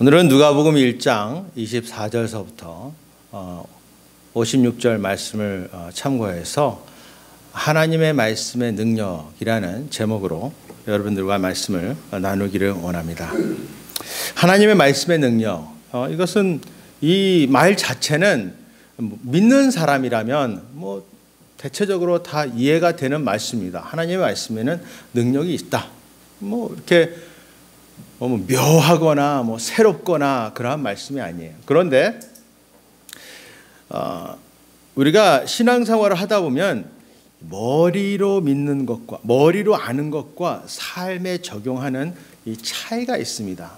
오늘은 누가복음 1장 24절서부터 56절 말씀을 참고해서 하나님의 말씀의 능력이라는 제목으로 여러분들과 말씀을 나누기를 원합니다. 하나님의 말씀의 능력, 이것은 이 말 자체는 믿는 사람이라면 대체적으로 다 이해가 되는 말씀입니다. 하나님의 말씀에는 능력이 있다. 이렇게 묘하거나 새롭거나 그러한 말씀이 아니에요. 그런데 우리가 신앙생활을 하다 보면 머리로 믿는 것과 머리로 아는 것과 삶에 적용하는 이 차이가 있습니다.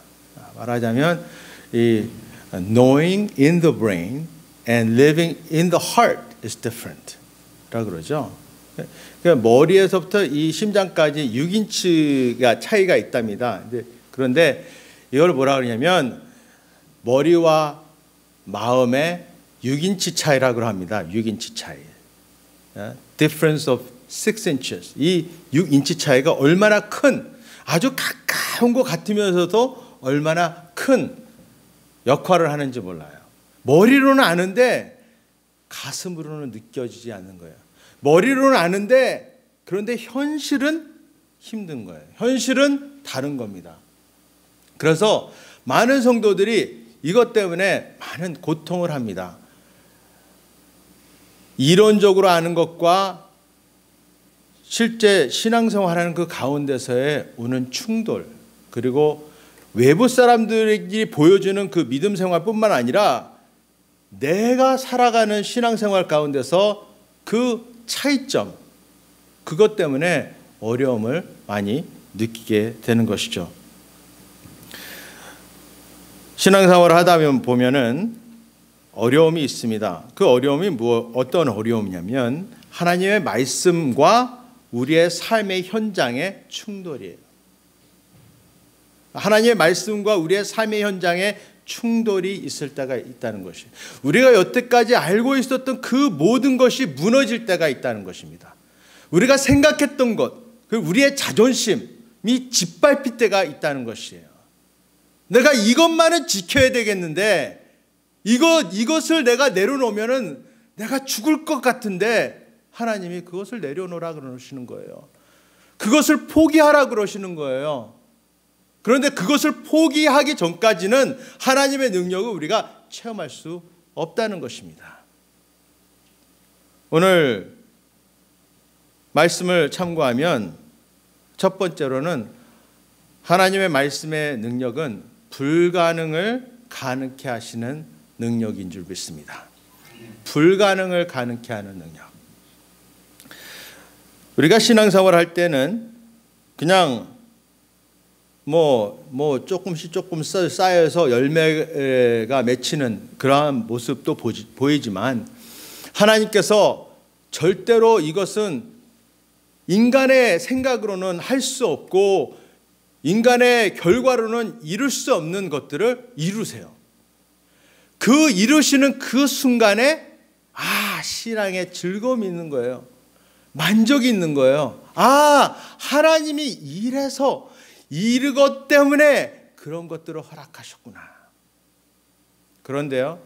말하자면 이 knowing in the brain and living in the heart is different 라고 그러죠. 그러니까 머리에서부터 이 심장까지 6인치가 차이가 있답니다. 그런데 이걸 뭐라 그러냐면 머리와 마음의 6인치 차이라고 합니다. 6인치 차이. Difference of 6 inches. 이 6인치 차이가 얼마나 큰, 아주 가까운 것 같으면서도 얼마나 큰 역할을 하는지 몰라요. 머리로는 아는데 가슴으로는 느껴지지 않는 거예요. 머리로는 아는데 그런데 현실은 힘든 거예요. 현실은 다른 겁니다. 그래서 많은 성도들이 이것 때문에 많은 고통을 합니다. 이론적으로 아는 것과 실제 신앙생활하는 그 가운데서의 오는 충돌, 그리고 외부 사람들이 보여주는 그 믿음 생활뿐만 아니라 내가 살아가는 신앙생활 가운데서 그 차이점, 그것 때문에 어려움을 많이 느끼게 되는 것이죠. 신앙생활을 하다 보면은 어려움이 있습니다. 그 어려움이 어떤 어려움이냐면 하나님의 말씀과 우리의 삶의 현장의 충돌이에요. 하나님의 말씀과 우리의 삶의 현장에 충돌이 있을 때가 있다는 것이, 우리가 여태까지 알고 있었던 그 모든 것이 무너질 때가 있다는 것입니다. 우리가 생각했던 것, 우리의 자존심이 짓밟힐 때가 있다는 것이에요. 내가 이것만은 지켜야 되겠는데 이것을 내가 내려놓으면은 내가 죽을 것 같은데 하나님이 그것을 내려놓으라 그러시는 거예요. 그것을 포기하라 그러시는 거예요. 그런데 그것을 포기하기 전까지는 하나님의 능력을 우리가 체험할 수 없다는 것입니다. 오늘 말씀을 참고하면 첫 번째로는 하나님의 말씀의 능력은 불가능을 가능케 하시는 능력인 줄 믿습니다. 불가능을 가능케 하는 능력. 우리가 신앙생활 할 때는 그냥 조금씩 쌓여서 열매가 맺히는 그러한 모습도 보이지만 하나님께서 절대로 이것은 인간의 생각으로는 할 수 없고 인간의 결과로는 이룰 수 없는 것들을 이루세요. 그 이루시는 그 순간에 신앙에 즐거움이 있는 거예요. 만족이 있는 거예요. 하나님이 이래서 이것 때문에 그런 것들을 허락하셨구나. 그런데요,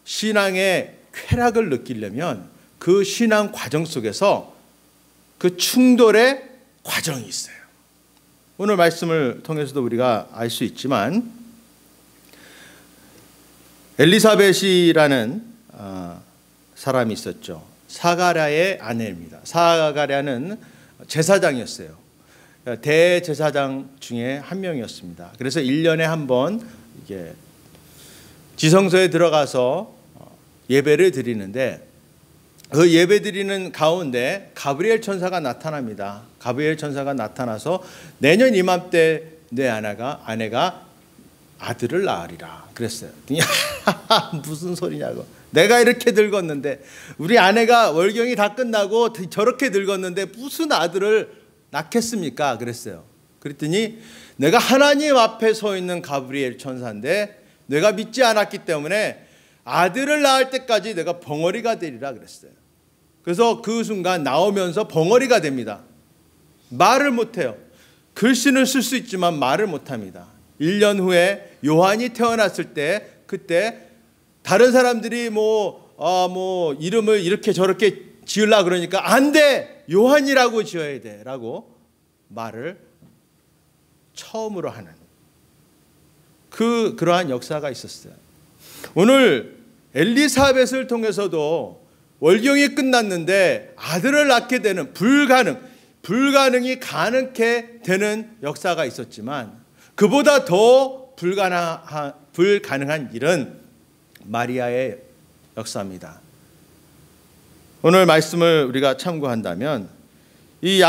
신앙의 쾌락을 느끼려면 그 신앙 과정 속에서 그 충돌의 과정이 있어요. 오늘 말씀을 통해서도 우리가 알 수 있지만 엘리사벳이라는 사람이 있었죠. 사가랴의 아내입니다. 사가랴는 제사장이었어요. 대제사장 중에 한 명이었습니다. 그래서 1년에 한 번 지성소에 들어가서 예배를 드리는데 그 예배 드리는 가운데 가브리엘 천사가 나타납니다. 가브리엘 천사가 나타나서 내년 이맘때 내 아내가 아들을 낳으리라 그랬어요. 무슨 소리냐고. 내가 이렇게 늙었는데, 우리 아내가 월경이 다 끝나고 저렇게 늙었는데 무슨 아들을 낳겠습니까? 그랬어요. 그랬더니 내가 하나님 앞에 서 있는 가브리엘 천사인데 내가 믿지 않았기 때문에 아들을 낳을 때까지 내가 벙어리가 되리라 그랬어요. 그래서 그 순간 나오면서 벙어리가 됩니다. 말을 못해요. 글씨는 쓸 수 있지만 말을 못합니다. 1년 후에 요한이 태어났을 때 그때 다른 사람들이 뭐 이름을 이렇게 저렇게 지으려 그러니까 안 돼! 요한이라고 지어야 돼! 라고 말을 처음으로 하는 그러한 역사가 있었어요. 오늘 엘리사벳을 통해서도 월경이 끝났는데 아들을 낳게 되는 불가능이 가능케 되는 역사가 있었지만 그보다 더 불가능한 일은 마리아의 역사입니다. 오늘 말씀을 우리가 참고한다면 이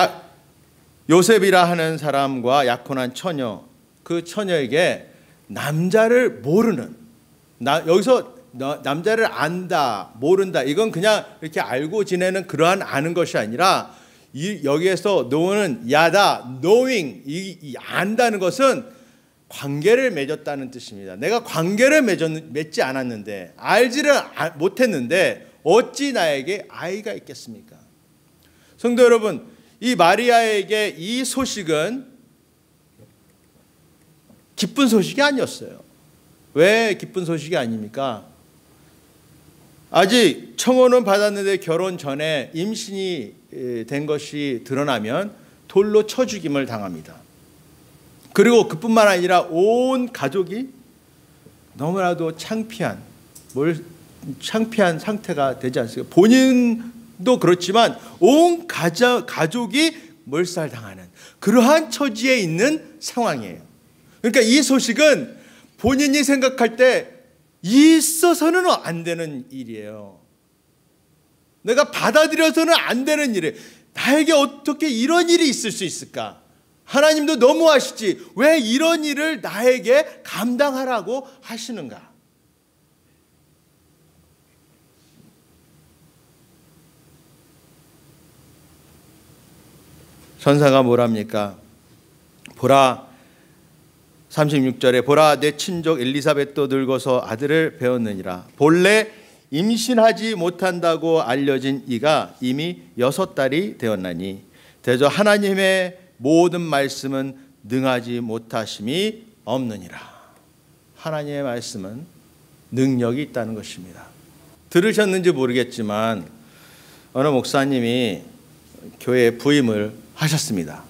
요셉이라 하는 사람과 약혼한 처녀, 그 처녀에게 남자를 모르는, 여기서 남자를 안다, 모른다, 이건 그냥 이렇게 알고 지내는 그러한 아는 것이 아니라 여기에서 know는 야다, knowing, 이 안다는 것은 관계를 맺었다는 뜻입니다. 내가 관계를 맺지 않았는데, 알지를 못했는데 어찌 나에게 아이가 있겠습니까? 성도 여러분, 이 마리아에게 이 소식은 기쁜 소식이 아니었어요. 왜 기쁜 소식이 아닙니까? 아직 청혼은 받았는데 결혼 전에 임신이 된 것이 드러나면 돌로 쳐 죽임을 당합니다. 그리고 그뿐만 아니라 온 가족이 너무나도 창피한 상태가 되지 않습니까? 본인도 그렇지만 온 가족이 몰살당하는 그러한 처지에 있는 상황이에요. 그러니까 이 소식은 본인이 생각할 때 있어서는 안 되는 일이에요. 내가 받아들여서는 안 되는 일이에요. 나에게 어떻게 이런 일이 있을 수 있을까? 하나님도 너무하시지. 왜 이런 일을 나에게 감당하라고 하시는가? 선사가 뭐랍니까? 보라, 36절에 보라, 내 친족 엘리사벳도 늙어서 아들을 배웠느니라. 본래 임신하지 못한다고 알려진 이가 이미 6달이 되었나니 대저 하나님의 모든 말씀은 능하지 못하심이 없느니라. 하나님의 말씀은 능력이 있다는 것입니다. 들으셨는지 모르겠지만 어느 목사님이 교회에 부임을 하셨습니다.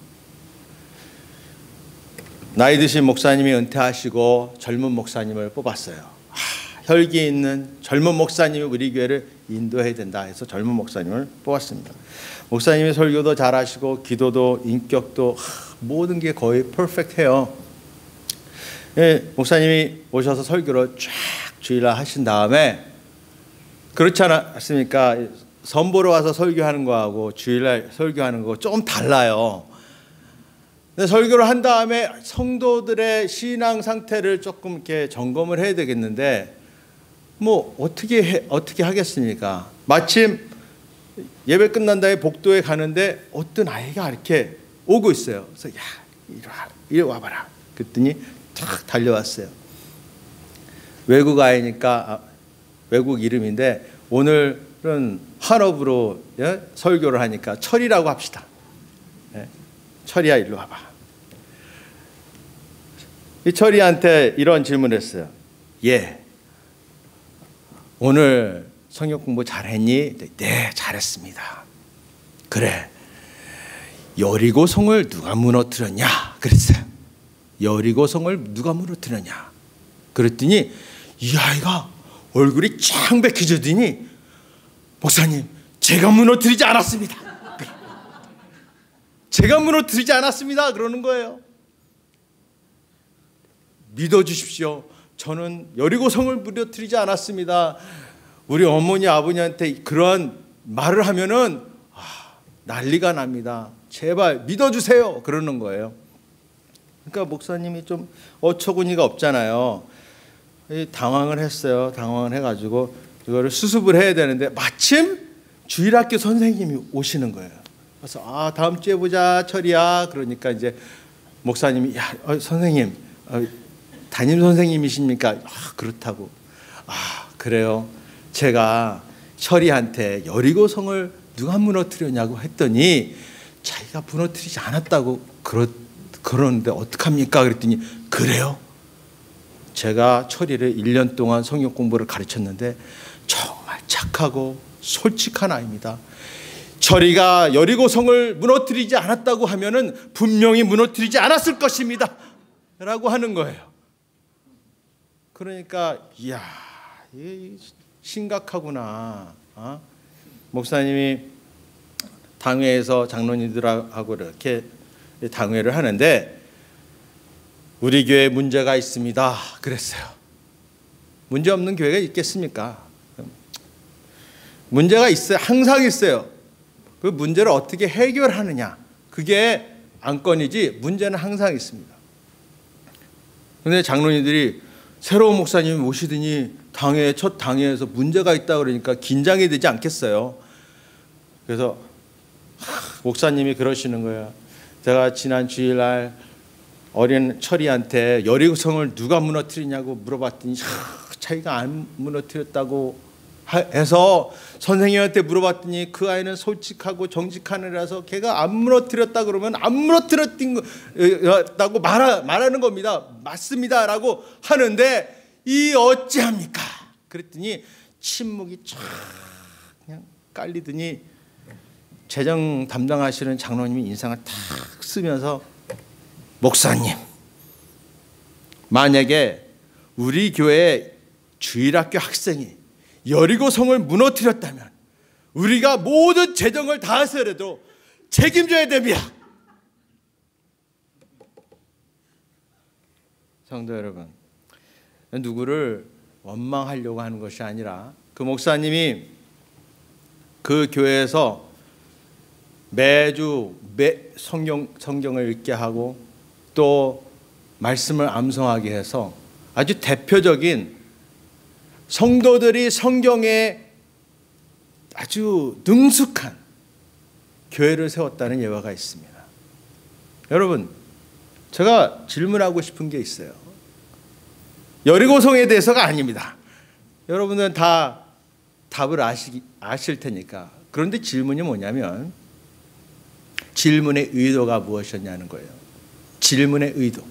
나이 드신 목사님이 은퇴하시고 젊은 목사님을 뽑았어요. 혈기 있는 젊은 목사님이 우리 교회를 인도해야 된다 해서 젊은 목사님을 뽑았습니다. 목사님이 설교도 잘하시고 기도도 인격도 모든 게 거의 퍼펙트해요. 목사님이 오셔서 설교를 쫙 주일날 하신 다음에 그렇지 않습니까? 선보러 와서 설교하는 거하고 주일날 설교하는 거 좀 달라요. 근데 설교를 한 다음에 성도들의 신앙 상태를 조금 이렇게 점검을 해야 되겠는데 뭐 어떻게 하겠습니까? 마침 예배 끝난 다음에 복도에 가는데 어떤 아이가 이렇게 오고 있어요. 그래서 야, 이리 와봐라. 그랬더니 탁 달려왔어요. 외국 아이니까 외국 이름인데 오늘은 한업으로 설교를 하니까 철이라고 합시다. 철이야, 일로 와봐. 이 철이한테 이런 질문을 했어요. 오늘 성경 공부 잘했니? 네, 잘했습니다. 그래, 여리고 성을 누가 무너뜨렸냐? 그랬어요. 여리고 성을 누가 무너뜨렸냐? 그랬더니 이 아이가 얼굴이 창백해지더니 목사님, 제가 무너뜨리지 않았습니다. 제가 무너뜨리지 않았습니다. 그러는 거예요. 믿어주십시오. 저는 여리고성을 무너뜨리지 않았습니다. 우리 어머니 아버지한테 그런 말을 하면은 난리가 납니다. 제발 믿어주세요. 그러는 거예요. 그러니까 목사님이 좀 어처구니가 없잖아요. 당황을 했어요. 당황을 해가지고 이거를 수습을 해야 되는데 마침 주일학교 선생님이 오시는 거예요. 그래서 다음 주에 보자, 철이야. 그러니까 이제 목사님이 선생님, 담임 선생님이십니까? 그렇다고. 그래요. 제가 철이한테 여리고성을 누가 무너뜨렸냐고 했더니 자기가 무너뜨리지 않았다고 그러는데 어떡합니까? 그랬더니 그래요? 제가 철이를 1년 동안 성경 공부를 가르쳤는데 정말 착하고 솔직한 아이입니다. 철이가 여리고성을 무너뜨리지 않았다고 하면은 분명히 무너뜨리지 않았을 것입니다 라고 하는 거예요. 그러니까 이야, 심각하구나. 목사님이 당회에서 장로님들하고 이렇게 당회를 하는데 우리 교회에 문제가 있습니다 그랬어요. 문제 없는 교회가 있겠습니까? 문제가 있어요. 항상 있어요. 그 문제를 어떻게 해결하느냐, 그게 안건이지 문제는 항상 있습니다. 그런데 장로님들이 새로운 목사님이 오시더니 첫 당회에서 문제가 있다 그러니까 긴장이 되지 않겠어요. 그래서 목사님이 그러시는 거예요. 제가 지난 주일날 어린 철이한테 여리고성을 누가 무너뜨리냐고 물어봤더니 자기가 안 무너뜨렸다고 해서 선생님한테 물어봤더니 그 아이는 솔직하고 정직한 애라서 걔가 안 무너뜨렸다 그러면 안 무너뜨렸다고 말하는 겁니다. 맞습니다 라고 하는데 이 어찌합니까? 그랬더니 침묵이 쫙 그냥 깔리더니 재정 담당하시는 장로님이 인상을 탁 쓰면서 목사님, 만약에 우리 교회 주일학교 학생이 여리고성을 무너뜨렸다면 우리가 모든 재정을 다해서라도 책임져야 됩니다. 성도 여러분, 누구를 원망하려고 하는 것이 아니라 그 목사님이 그 교회에서 매주 성경을 읽게 하고 또 말씀을 암송하게 해서 아주 대표적인 성도들이 성경에 아주 능숙한 교회를 세웠다는 예화가 있습니다. 여러분, 제가 질문하고 싶은 게 있어요. 여리고성에 대해서가 아닙니다. 여러분은 다 답을 아실 테니까. 그런데 질문이 뭐냐면 질문의 의도가 무엇이었냐는 거예요. 질문의 의도.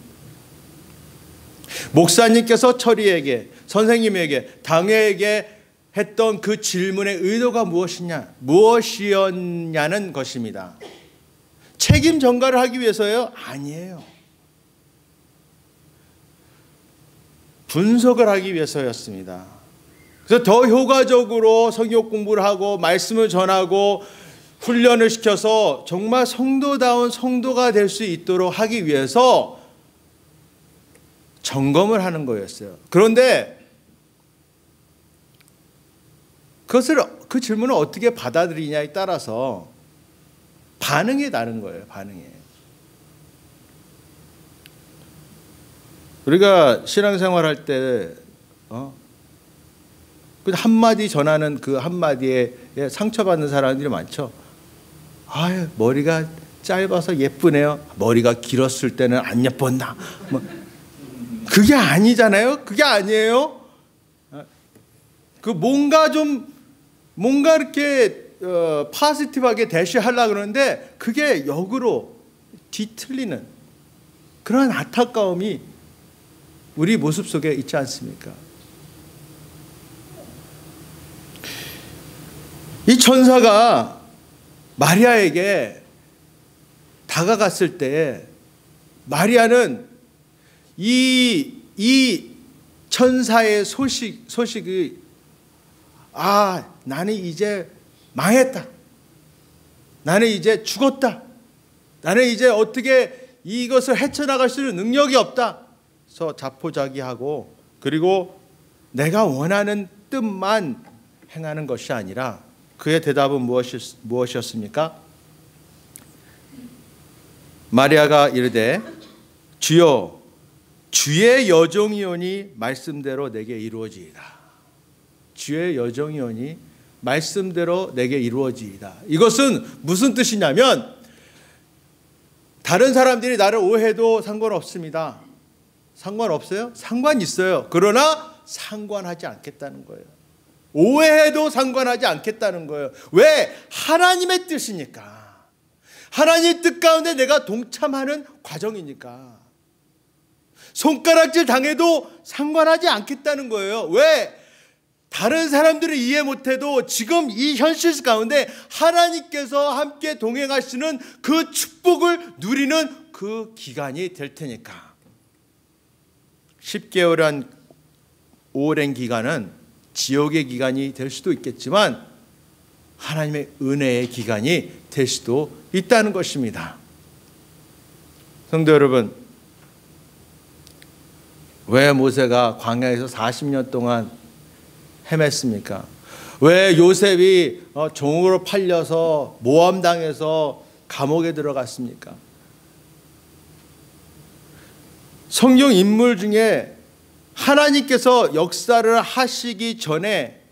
목사님께서 철이에게, 선생님에게, 당회에게 했던 그 질문의 의도가 무엇이었냐는 것입니다. 책임 전가를 하기 위해서요? 아니에요. 분석을 하기 위해서였습니다. 그래서 더 효과적으로 성경 공부를 하고 말씀을 전하고 훈련을 시켜서 정말 성도다운 성도가 될 수 있도록 하기 위해서 점검을 하는 거였어요. 그런데 그 질문을 어떻게 받아들이냐에 따라서 반응이 다른 거예요. 반응이. 우리가 신앙생활할 때 그 한마디 전하는 그 한마디에 상처받는 사람들이 많죠. 아유, 머리가 짧아서 예쁘네요. 머리가 길었을 때는 안 예뻤나. 그게 아니잖아요. 그게 아니에요. 그 뭔가 이렇게 파지티브하게 대시하려고 그러는데 그게 역으로 뒤틀리는 그런 안타까움이 우리 모습 속에 있지 않습니까? 이 천사가 마리아에게 다가갔을 때 마리아는 이 천사의 소식이 나는 이제 망했다. 나는 이제 죽었다. 나는 이제 어떻게 이것을 헤쳐나갈 수 있는 능력이 없다. 그래서 자포자기하고 그리고 내가 원하는 뜻만 행하는 것이 아니라 그의 대답은 무엇이었습니까? 마리아가 이르되 주여 주의 여종이오니 말씀대로 내게 이루어지이다. 주의 여종이오니 말씀대로 내게 이루어지이다. 이것은 무슨 뜻이냐면 다른 사람들이 나를 오해해도 상관없습니다. 상관없어요? 상관 있어요. 그러나 상관하지 않겠다는 거예요. 오해해도 상관하지 않겠다는 거예요. 왜? 하나님의 뜻이니까. 하나님의 뜻 가운데 내가 동참하는 과정이니까. 손가락질 당해도 상관하지 않겠다는 거예요. 왜? 다른 사람들은 이해 못해도 지금 이 현실 가운데 하나님께서 함께 동행하시는 그 축복을 누리는 그 기간이 될 테니까. 10개월한 오랜 기간은 지옥의 기간이 될 수도 있겠지만 하나님의 은혜의 기간이 될 수도 있다는 것입니다. 성도 여러분, 왜 모세가 광야에서 40년 동안 헤맸습니까? 왜 요셉이 종으로 팔려서 모함당해서 감옥에 들어갔습니까? 성경 인물 중에 하나님께서 역사를 하시기 전에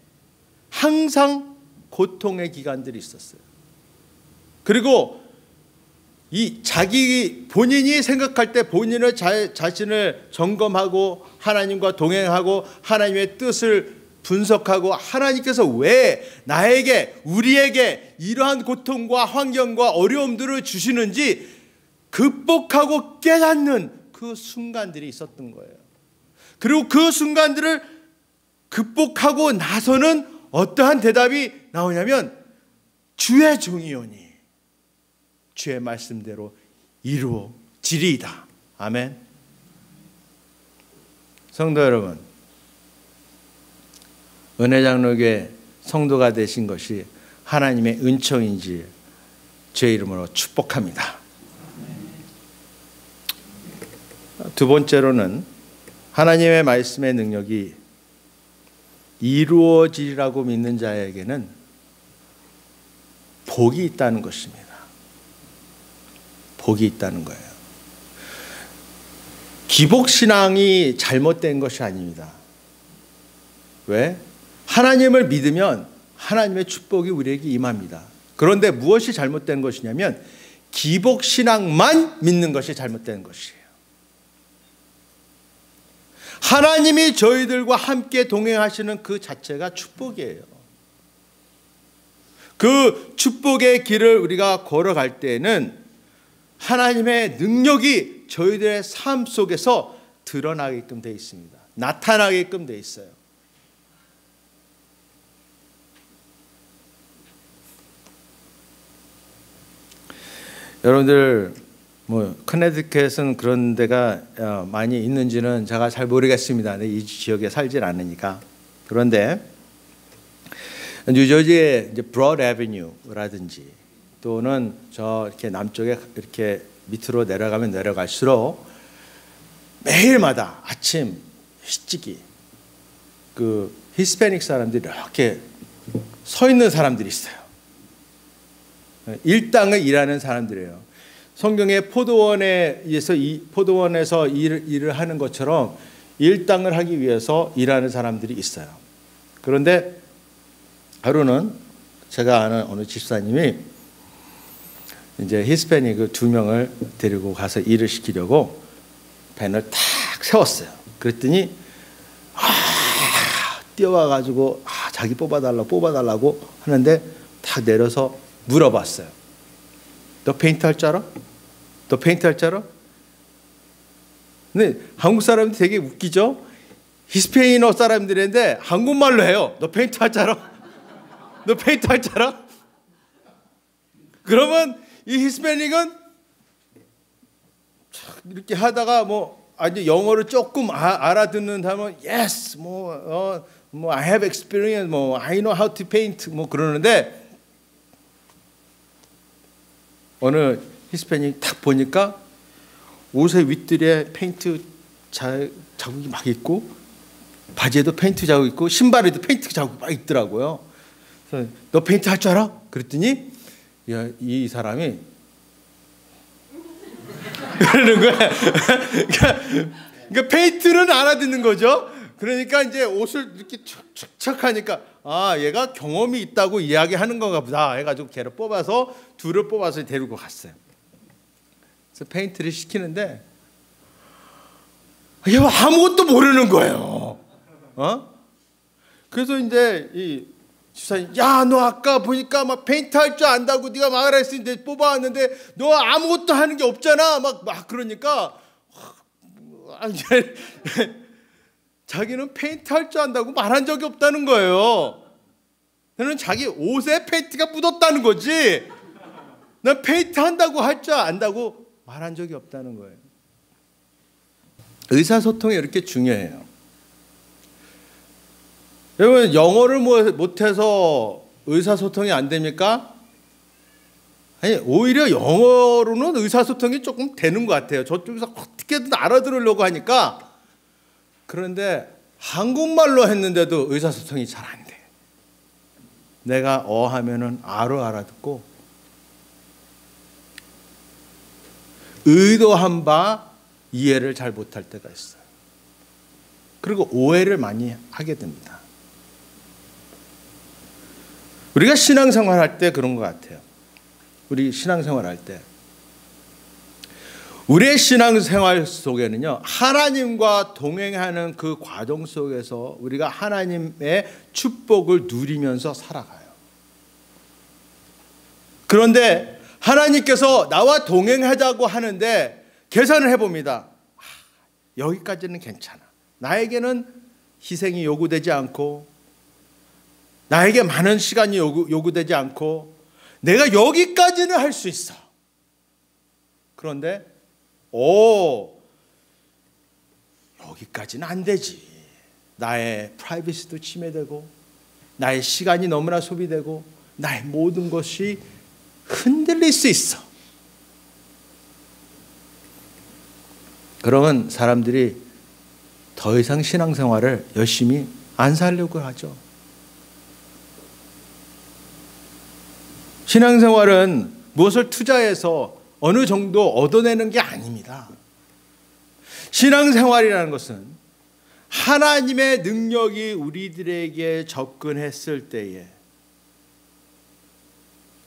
항상 고통의 기간들이 있었어요. 그리고 이 자기 본인이 생각할 때 본인의 자신을 점검하고 하나님과 동행하고 하나님의 뜻을 분석하고 하나님께서 왜 나에게 우리에게 이러한 고통과 환경과 어려움들을 주시는지 극복하고 깨닫는 그 순간들이 있었던 거예요. 그리고 그 순간들을 극복하고 나서는 어떠한 대답이 나오냐면 주의 종이오니 주의 말씀대로 이루어지리이다. 아멘. 성도 여러분, 은혜장로교회 성도가 되신 것이 하나님의 은총인지 제 이름으로 축복합니다. 두 번째로는 하나님의 말씀의 능력이 이루어지리라고 믿는 자에게는 복이 있다는 것입니다. 복이 있다는 거예요. 기복신앙이 잘못된 것이 아닙니다. 왜? 하나님을 믿으면 하나님의 축복이 우리에게 임합니다. 그런데 무엇이 잘못된 것이냐면 기복신앙만 믿는 것이 잘못된 것이에요. 하나님이 저희들과 함께 동행하시는 그 자체가 축복이에요. 그 축복의 길을 우리가 걸어갈 때에는 하나님의 능력이 저희들의 삶 속에서 드러나게끔 되어 있습니다. 나타나게끔 되어 있어요. 여러분들 커네티컷은 그런 데가 많이 있는지는 제가 잘 모르겠습니다. 이 지역에 살질 않으니까. 그런데 뉴저지의 이제 브로드 애비뉴라든지 또는 저 이렇게 남쪽에 이렇게 밑으로 내려가면 내려갈수록 매일마다 아침 일찍이 그 히스패닉 사람들이 이렇게 서 있는 사람들이 있어요. 일당을 일하는 사람들이에요. 성경의 포도원에서 일을 하는 것처럼 일당을 하기 위해서 일하는 사람들이 있어요. 그런데 하루는 제가 아는 어느 집사님이 이제 히스패닉 2명을 데리고 가서 일을 시키려고 밴을 탁 세웠어요. 그랬더니 뛰어와가지고 자기 뽑아달라고 하는데 탁 내려서 물어봤어요. 너 페인트 할 줄 알아? 너 페인트 할 줄 알아? 근데 한국 사람들이 되게 웃기죠? 히스패니어 사람들인데 한국말로 해요. 너 페인트 할 줄 알아? 너 페인트 할 줄 알아? 그러면 이 히스패닉은 이렇게 하다가 아주 영어를 조금 알아듣는 다면 yes, I have experience, I know how to paint, 그러는데 어느 히스패닉 딱 보니까 옷의 윗들에 페인트 자국이 막 있고 바지에도 페인트 자국 있고 신발에도 페인트 자국이 막 있더라고요. 그래서 너 페인트 할 줄 알아? 그랬더니 이 사람이 그러는 거야. 그러니까 페인트는 알아듣는 거죠. 그러니까 이제 옷을 이렇게 척척 하니까 얘가 경험이 있다고 이야기하는 건가 보다 해가지고 걔를 둘을 뽑아서 데리고 갔어요. 그래서 페인트를 시키는데 얘가 아무것도 모르는 거예요. 그래서 이제 이 집사님, 야, 너 아까 보니까 막 페인트 할 줄 안다고 네가 말을 했으니 뽑아왔는데 너 아무것도 하는 게 없잖아. 막 그러니까 자기는 페인트 할 줄 안다고 말한 적이 없다는 거예요. 나는 자기 옷에 페인트가 묻었다는 거지, 난 페인트 한다고 할 줄 안다고 말한 적이 없다는 거예요. 의사소통이 이렇게 중요해요. 여러분, 영어를 못해서 의사소통이 안 됩니까? 아니, 오히려 영어로는 의사소통이 조금 되는 것 같아요. 저쪽에서 어떻게든 알아들으려고 하니까. 그런데 한국말로 했는데도 의사소통이 잘 안 돼. 내가 하면은 알아듣고 의도한 바 이해를 잘 못할 때가 있어요. 그리고 오해를 많이 하게 됩니다. 우리가 신앙생활 할 때 그런 것 같아요. 우리 신앙생활 할 때 우리의 신앙생활 속에는요, 하나님과 동행하는 그 과정 속에서 우리가 하나님의 축복을 누리면서 살아가요. 그런데 하나님께서 나와 동행하자고 하는데 계산을 해봅니다. 여기까지는 괜찮아. 나에게는 희생이 요구되지 않고 나에게 많은 시간이 요구되지 않고 내가 여기까지는 할 수 있어. 그런데 여기까지는 안 되지. 나의 프라이버시도 침해되고 나의 시간이 너무나 소비되고 나의 모든 것이 흔들릴 수 있어. 그러면 사람들이 더 이상 신앙생활을 열심히 안 살려고 하죠. 신앙생활은 무엇을 투자해서 어느 정도 얻어내는 게 아닙니다. 신앙생활이라는 것은 하나님의 능력이 우리들에게 접근했을 때에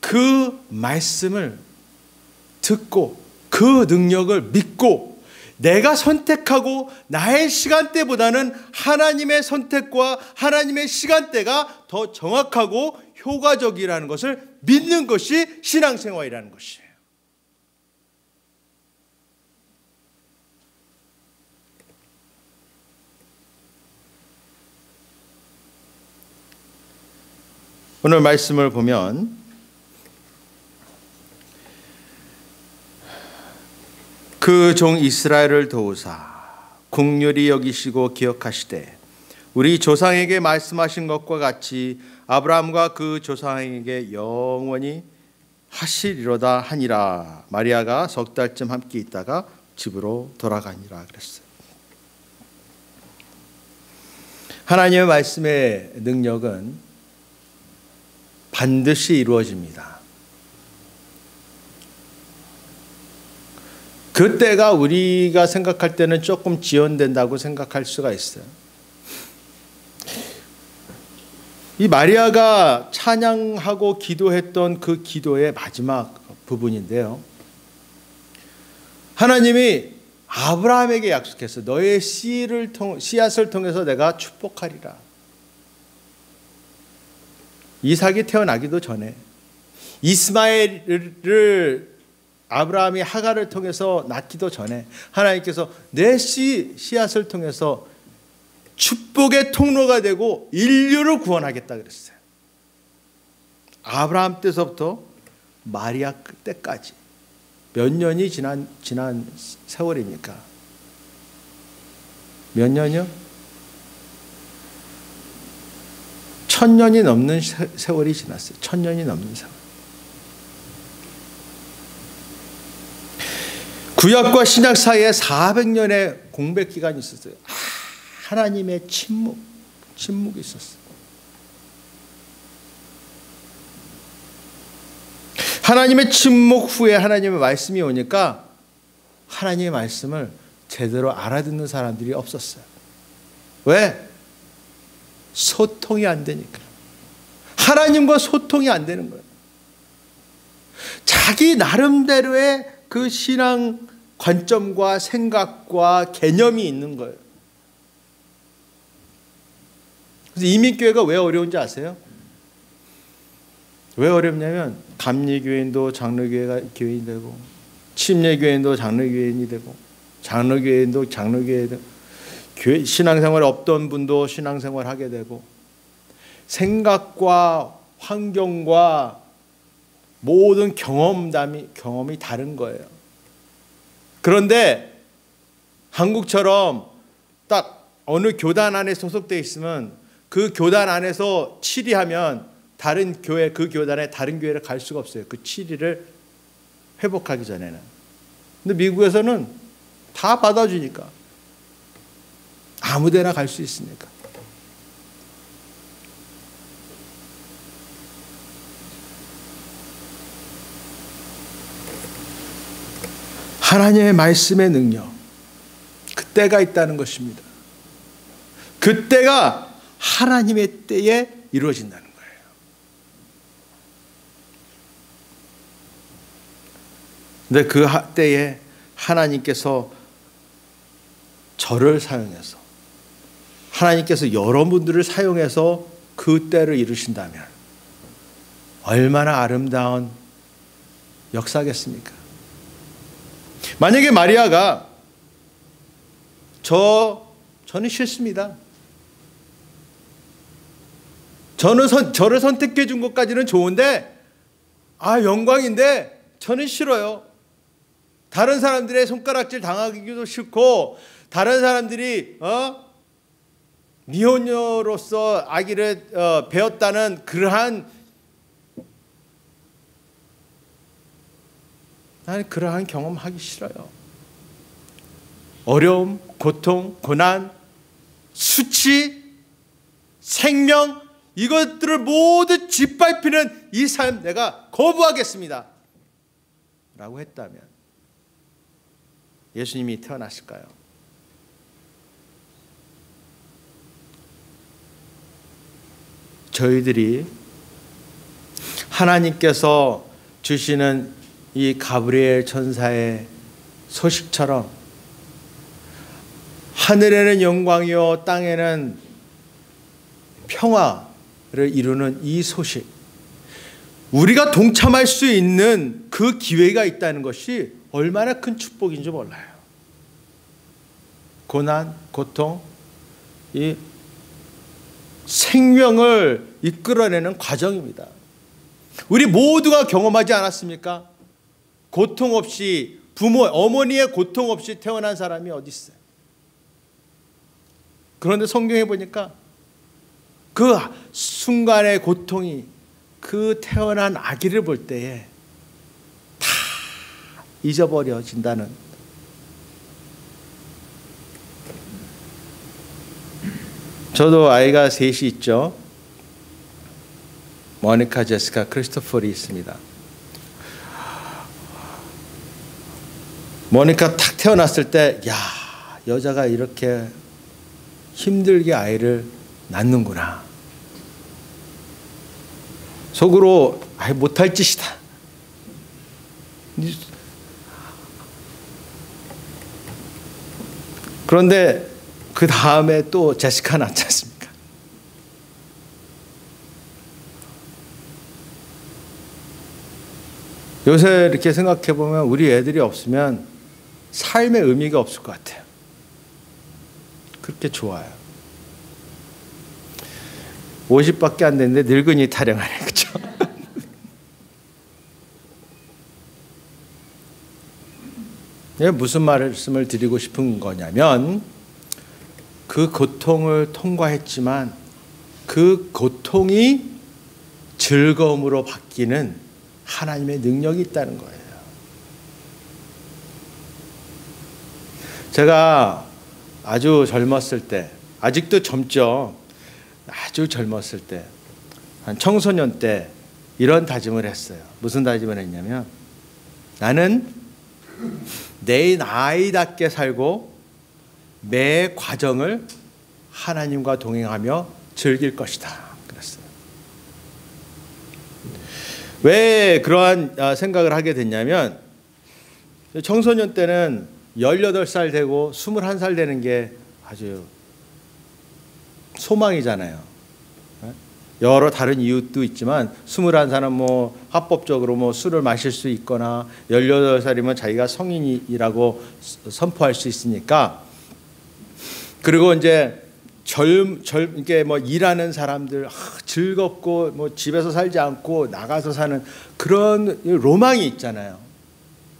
그 말씀을 듣고 그 능력을 믿고 내가 선택하고 나의 시간대보다는 하나님의 선택과 하나님의 시간대가 더 정확하고 효과적이라는 것을 믿는 것이 신앙생활이라는 것이에요. 오늘 말씀을 보면 그 종 이스라엘을 도우사 긍휼히 여기시고 기억하시되 우리 조상에게 말씀하신 것과 같이 아브라함과 그 조상에게 영원히 하시리로다 하니라. 마리아가 석 달쯤 함께 있다가 집으로 돌아가니라 그랬어요. 하나님의 말씀의 능력은 반드시 이루어집니다. 그때가 우리가 생각할 때는 조금 지연된다고 생각할 수가 있어요. 이 마리아가 찬양하고 기도했던 그 기도의 마지막 부분인데요, 하나님이 아브라함에게 약속했어요. 너의 씨앗을 통해서 내가 축복하리라. 이삭이 태어나기도 전에 이스마엘을 아브라함이 하갈을 통해서 낳기도 전에 하나님께서 내 씨앗을 통해서 축복의 통로가 되고 인류를 구원하겠다 그랬어요. 아브라함 때서부터 마리아 때까지 몇 년이 지난 세월입니까? 몇 년이요? 1000년이 넘는 세월이 지났어요. 1000년이 넘는 세월. 구약과 신약 사이에 400년의 공백 기간이 있었어요. 하나님의 침묵이 있었어요. 하나님의 침묵 후에 하나님의 말씀이 오니까 하나님의 말씀을 제대로 알아듣는 사람들이 없었어요. 왜? 소통이 안 되니까. 하나님과 소통이 안 되는 거예요. 자기 나름대로의 그 신앙 관점과 생각과 개념이 있는 거예요. 그래서 이민교회가 왜 어려운지 아세요? 왜 어렵냐면 감리교인도 장로교회가 교인이 되고 침례교인도 장로교인이 되고 장로교회도 교회 신앙생활 없던 분도 신앙생활 하게 되고, 생각과 환경과 모든 경험이 다른 거예요. 그런데 한국처럼 딱 어느 교단 안에 소속되어 있으면 그 교단 안에서 치리하면 다른 교회, 그 교단에 다른 교회를 갈 수가 없어요. 그 치리를 회복하기 전에는. 근데 미국에서는 다 받아주니까, 아무데나 갈 수 있으니까. 하나님의 말씀의 능력, 그때가 있다는 것입니다. 그때가 하나님의 때에 이루어진다는 거예요. 근데 그 때에 하나님께서 저를 사용해서, 하나님께서 여러분들을 사용해서 그 때를 이루신다면 얼마나 아름다운 역사겠습니까? 만약에 마리아가 저는 싫습니다, 저를 선택해 준 것까지는 좋은데, 영광인데 저는 싫어요. 다른 사람들의 손가락질 당하기도 싫고, 다른 사람들이 미혼녀로서 아기를 배웠다는 나는 그러한 경험하기 싫어요. 어려움, 고통, 고난, 수치, 생명, 이것들을 모두 짓밟히는 이 삶 내가 거부하겠습니다 라고 했다면 예수님이 태어났을까요? 저희들이 하나님께서 주시는 이 가브리엘 천사의 소식처럼 하늘에는 영광이요 땅에는 평화를 이루는 이 소식, 우리가 동참할 수 있는 그 기회가 있다는 것이 얼마나 큰 축복인지 몰라요. 고난, 고통, 이 생명을 이끌어내는 과정입니다. 우리 모두가 경험하지 않았습니까? 고통 없이, 어머니의 고통 없이 태어난 사람이 어디 있어요? 그런데 성경에 보니까 그 순간의 고통이 그 태어난 아기를 볼 때에 다 잊어버려진다는, 저도 아이가 셋이 있죠. 모니카, 제시카, 크리스토퍼리 있습니다. 모니카 탁 태어났을 때, 야, 여자가 이렇게 힘들게 아이를 낳는구나. 속으로 못할 짓이다. 그런데 그 다음에 또 제시카 낳지 않습니까? 요새 이렇게 생각해 보면 우리 애들이 없으면 삶의 의미가 없을 것 같아요. 그렇게 좋아요. 50밖에 안 됐는데 늙은이 타령하네, 그렇죠? 무슨 말씀을 드리고 싶은 거냐면, 그 고통을 통과했지만 그 고통이 즐거움으로 바뀌는 하나님의 능력이 있다는 거예요. 제가 아주 젊었을 때, 아직도 젊죠. 아주 젊었을 때, 한 청소년 때 이런 다짐을 했어요. 무슨 다짐을 했냐면, 나는 내 나이답게 살고 매 과정을 하나님과 동행하며 즐길 것이다 그랬어요. 왜 그러한 생각을 하게 됐냐면, 청소년 때는 18살 되고 21살 되는 게 아주 소망이잖아요. 여러 다른 이유도 있지만 21살은 뭐 합법적으로 뭐 술을 마실 수 있거나 18살이면 자기가 성인이라고 선포할 수 있으니까, 그리고 이제 이게 뭐 일하는 사람들 즐겁고 뭐 집에서 살지 않고 나가서 사는 그런 로망이 있잖아요.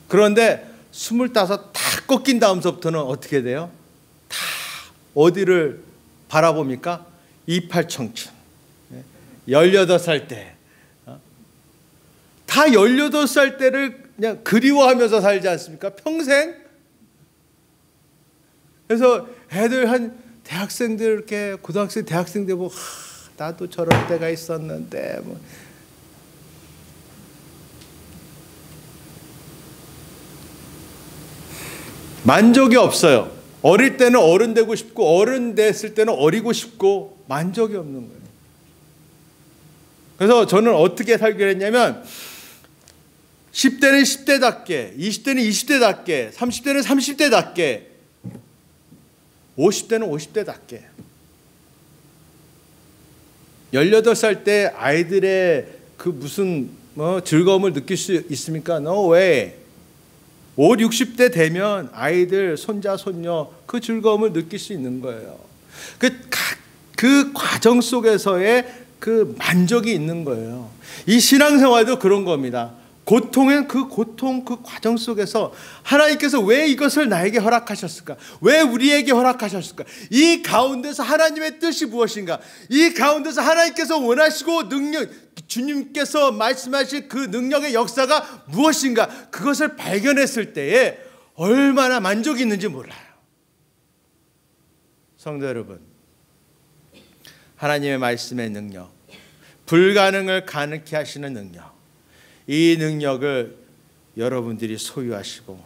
그런데 25 다 꺾인 다음서부터는 어떻게 돼요? 다 어디를 바라봅니까? 28 청춘. 18살 때. 다 18살 때를 그냥 그리워하면서 살지 않습니까? 평생. 그래서 애들 대학생들 이렇게 고등학생 대학생들 보고 나도 저럴 때가 있었는데 뭐. 만족이 없어요. 어릴 때는 어른 되고 싶고 어른 됐을 때는 어리고 싶고 만족이 없는 거예요. 그래서 저는 어떻게 살기로 했냐면 10대는 10대답게, 20대는 20대답게, 30대는 30대답게, 50대는 50대답게. 18살 때 아이들의 그 무슨 즐거움을 느낄 수 있습니까? No way. 50, 60대 되면 아이들, 손자, 손녀 그 즐거움을 느낄 수 있는 거예요. 그 과정 속에서의 그 만족이 있는 거예요. 이 신앙생활도 그런 겁니다. 고통은 그 고통, 그 과정 속에서 하나님께서 왜 이것을 나에게 허락하셨을까? 왜 우리에게 허락하셨을까? 이 가운데서 하나님의 뜻이 무엇인가? 이 가운데서 하나님께서 원하시고 주님께서 말씀하실 그 능력의 역사가 무엇인가? 그것을 발견했을 때에 얼마나 만족이 있는지 몰라요. 성도 여러분, 하나님의 말씀의 능력, 불가능을 가능케 하시는 능력, 이 능력을 여러분들이 소유하시고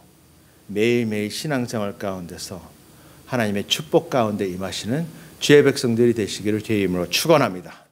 매일매일 신앙생활 가운데서 하나님의 축복 가운데 임하시는 주의 백성들이 되시기를 주의 이름으로 축원합니다.